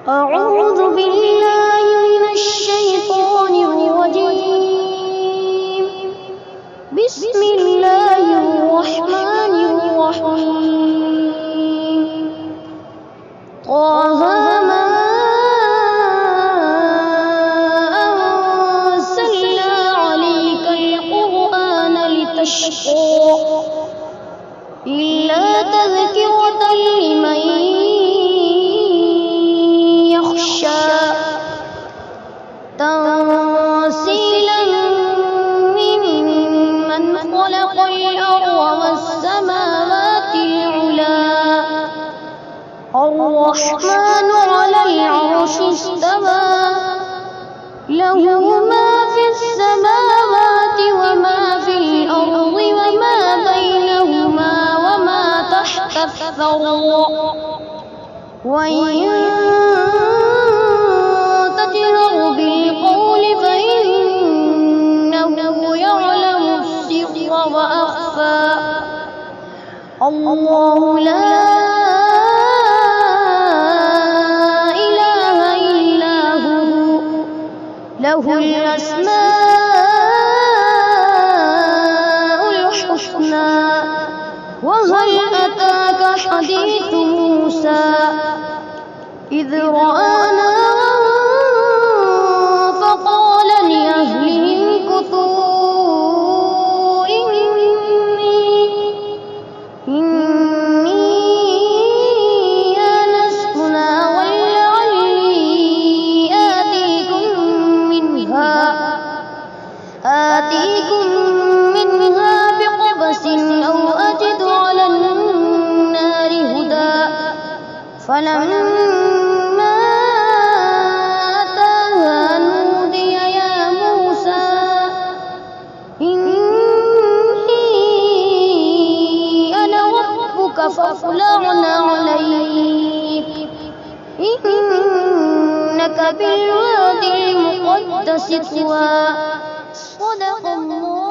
أعوذ بالله من الشيطان الرجيم. بسم الله الرحمن الرحيم. طه ما أنزلنا عليك القرآن لتشقى إلا تذكرة لمن تنزيلا ممن خلق الأرض والسماوات العلى. الرحمن على العرش استوى له ما في السماوات وما في الأرض وما بينهما وما تحت الثرى. وإن تجهر بالقول فإنه يعلم السر وأخفى. الله لا إله إلا هو له الأسماء الحسنى. وهل أتاك حديث موسى إذ رأى نارا فقال لأهلهم كثوا إني آنست نارا لعلي آتيكم منها بقبس أو أجد على النار هدى. فلما أتاها نودي يا موسى إني أنا ربك فاخلع عليك إنك بالوادي المقدس طوى. صدق الله.